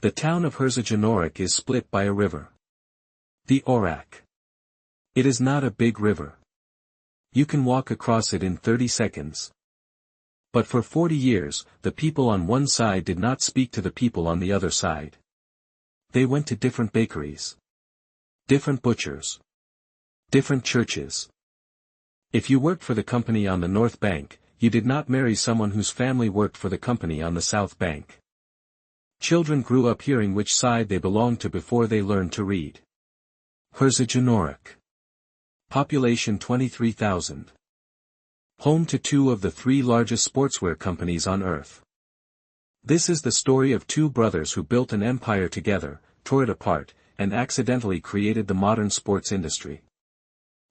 The town of Herzogenaurach is split by a river. The Orach. It is not a big river. You can walk across it in 30 seconds. But for 40 years, the people on one side did not speak to the people on the other side. They went to different bakeries, different butchers, different churches. If you worked for the company on the North Bank, you did not marry someone whose family worked for the company on the South Bank. Children grew up hearing which side they belonged to before they learned to read. Herzogenaurach. Population 23,000. Home to two of the three largest sportswear companies on Earth. This is the story of two brothers who built an empire together, tore it apart, and accidentally created the modern sports industry.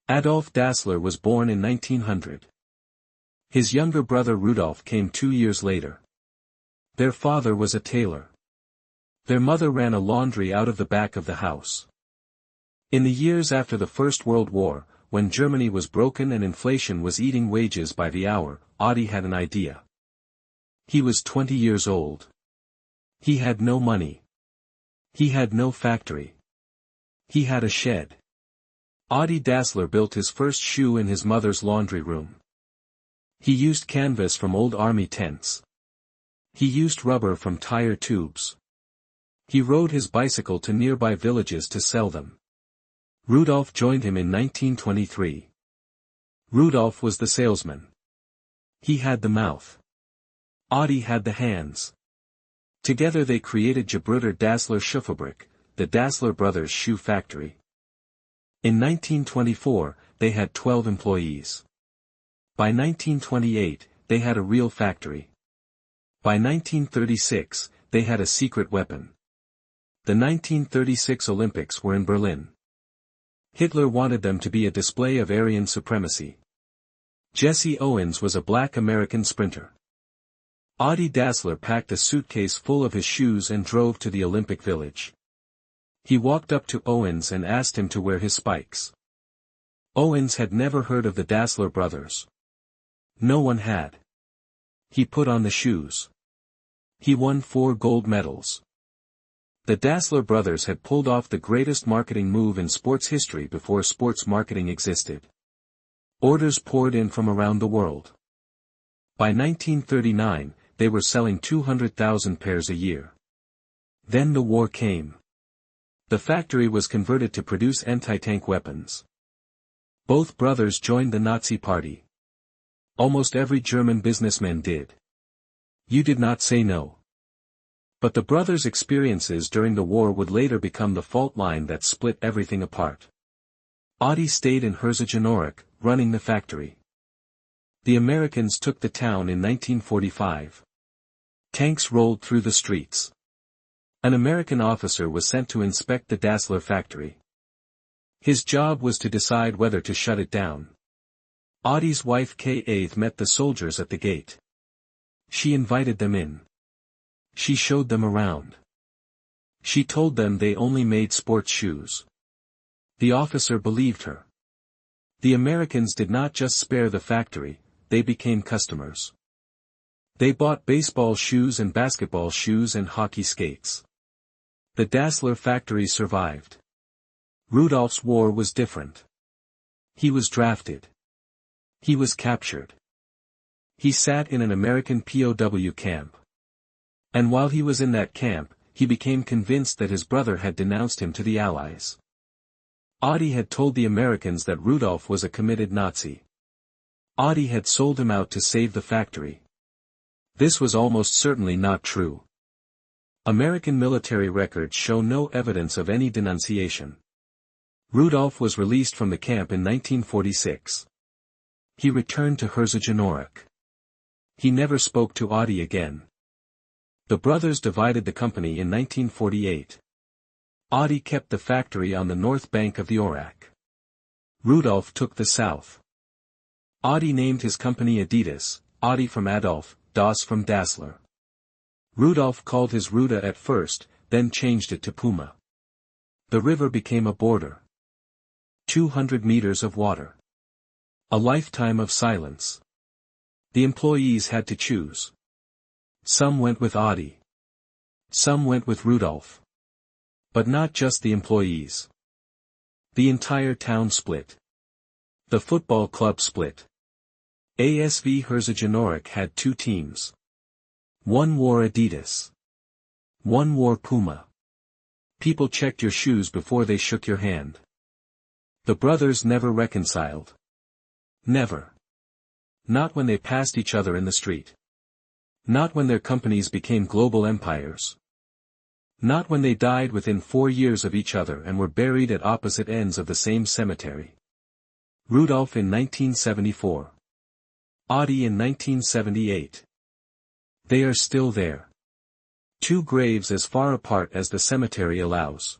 Adolf Dassler was born in 1900. His younger brother Rudolf came 2 years later. Their father was a tailor. Their mother ran a laundry out of the back of the house. In the years after the First World War, when Germany was broken and inflation was eating wages by the hour, Adi had an idea. He was 20 years old. He had no money. He had no factory. He had a shed. Adi Dassler built his first shoe in his mother's laundry room. He used canvas from old army tents. He used rubber from tire tubes. He rode his bicycle to nearby villages to sell them. Rudolf joined him in 1923. Rudolf was the salesman. He had the mouth. Adi had the hands. Together they created Gebruder Dassler Schuhfabrik, the Dassler brothers' shoe factory. In 1924, they had 12 employees. By 1928, they had a real factory. By 1936, they had a secret weapon. The 1936 Olympics were in Berlin. Hitler wanted them to be a display of Aryan supremacy. Jesse Owens was a black American sprinter. Adi Dassler packed a suitcase full of his shoes and drove to the Olympic Village. He walked up to Owens and asked him to wear his spikes. Owens had never heard of the Dassler brothers. No one had. He put on the shoes. He won 4 gold medals. The Dassler brothers had pulled off the greatest marketing move in sports history before sports marketing existed. Orders poured in from around the world. By 1939, they were selling 200,000 pairs a year. Then the war came. The factory was converted to produce anti-tank weapons. Both brothers joined the Nazi Party. Almost every German businessman did. You did not say no. But the brothers' experiences during the war would later become the fault line that split everything apart. Adi stayed in Herzogenaurach, running the factory. The Americans took the town in 1945. Tanks rolled through the streets. An American officer was sent to inspect the Dassler factory. His job was to decide whether to shut it down. Adi's wife Kay met the soldiers at the gate. She invited them in. She showed them around. She told them they only made sports shoes. The officer believed her. The Americans did not just spare the factory, they became customers. They bought baseball shoes and basketball shoes and hockey skates. The Dassler factory survived. Rudolf's war was different. He was drafted. He was captured. He sat in an American POW camp. And while he was in that camp, he became convinced that his brother had denounced him to the Allies. Adi had told the Americans that Rudolf was a committed Nazi. Adi had sold him out to save the factory. This was almost certainly not true. American military records show no evidence of any denunciation. Rudolf was released from the camp in 1946. He returned to Herzogenaurach. He never spoke to Adi again. The brothers divided the company in 1948. Adi kept the factory on the north bank of the Orach. Rudolf took the south. Adi named his company Adidas, Adi from Adolf, Das from Dassler. Rudolf called his Ruda at first, then changed it to Puma. The river became a border. 200 meters of water. A lifetime of silence. The employees had to choose. Some went with Adi. Some went with Rudolf. But not just the employees. The entire town split. The football club split. ASV Herzogenaurach had two teams. One wore Adidas. One wore Puma. People checked your shoes before they shook your hand. The brothers never reconciled. Never. Not when they passed each other in the street. Not when their companies became global empires. Not when they died within 4 years of each other and were buried at opposite ends of the same cemetery. Rudolf in 1974. Adi in 1978. They are still there. Two graves as far apart as the cemetery allows.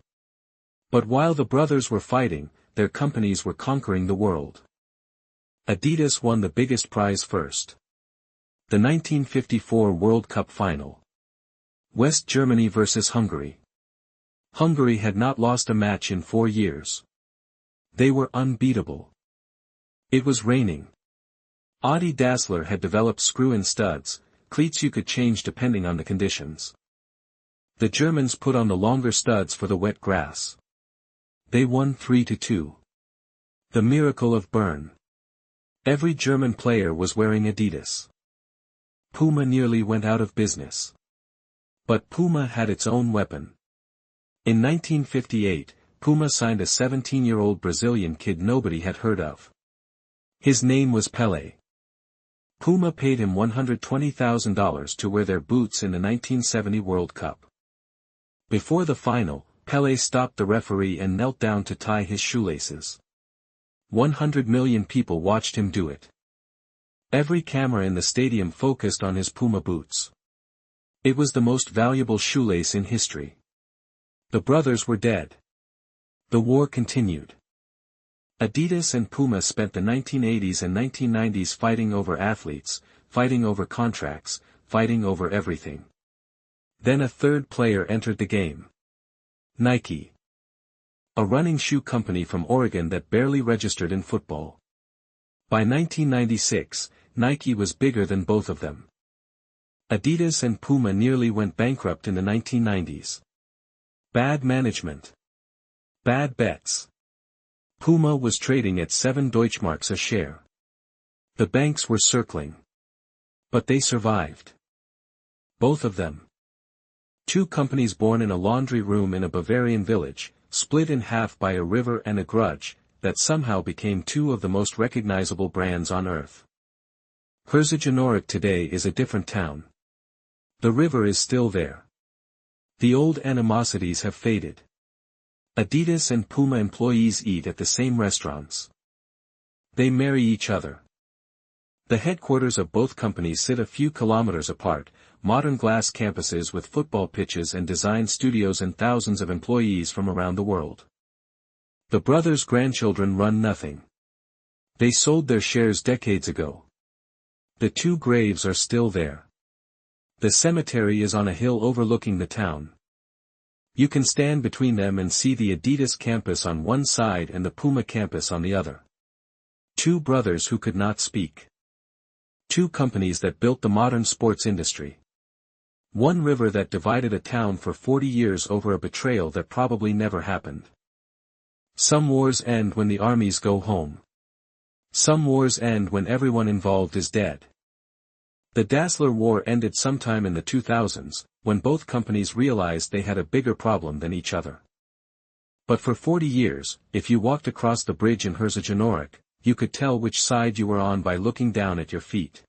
But while the brothers were fighting, their companies were conquering the world. Adidas won the biggest prize first. The 1954 World Cup final. West Germany vs Hungary. Hungary had not lost a match in 4 years. They were unbeatable. It was raining. Adi Dassler had developed screw-in studs, cleats you could change depending on the conditions. The Germans put on the longer studs for the wet grass. They won 3-2. The miracle of Bern. Every German player was wearing Adidas. Puma nearly went out of business. But Puma had its own weapon. In 1958, Puma signed a 17-year-old Brazilian kid nobody had heard of. His name was Pelé. Puma paid him $120,000 to wear their boots in the 1970 World Cup. Before the final, Pelé stopped the referee and knelt down to tie his shoelaces. 100 million people watched him do it. Every camera in the stadium focused on his Puma boots. It was the most valuable shoelace in history. The brothers were dead. The war continued. Adidas and Puma spent the 1980s and 1990s fighting over athletes, fighting over contracts, fighting over everything. Then a third player entered the game. Nike. A running shoe company from Oregon that barely registered in football. By 1996, Nike was bigger than both of them. Adidas and Puma nearly went bankrupt in the 1990s. Bad management. Bad bets. Puma was trading at 7 Deutschmarks a share. The banks were circling. But they survived. Both of them. Two companies born in a laundry room in a Bavarian village, split in half by a river and a grudge, that somehow became two of the most recognizable brands on earth. Herzogenaurach today is a different town. The river is still there. The old animosities have faded. Adidas and Puma employees eat at the same restaurants. They marry each other. The headquarters of both companies sit a few kilometers apart, modern glass campuses with football pitches and design studios and thousands of employees from around the world. The brothers' grandchildren run nothing. They sold their shares decades ago. The two graves are still there. The cemetery is on a hill overlooking the town. You can stand between them and see the Adidas campus on one side and the Puma campus on the other. Two brothers who could not speak. Two companies that built the modern sports industry. One river that divided a town for 40 years over a betrayal that probably never happened. Some wars end when the armies go home. Some wars end when everyone involved is dead. The Dassler War ended sometime in the 2000s, when both companies realized they had a bigger problem than each other. But for 40 years, if you walked across the bridge in Herzogenaurach, you could tell which side you were on by looking down at your feet.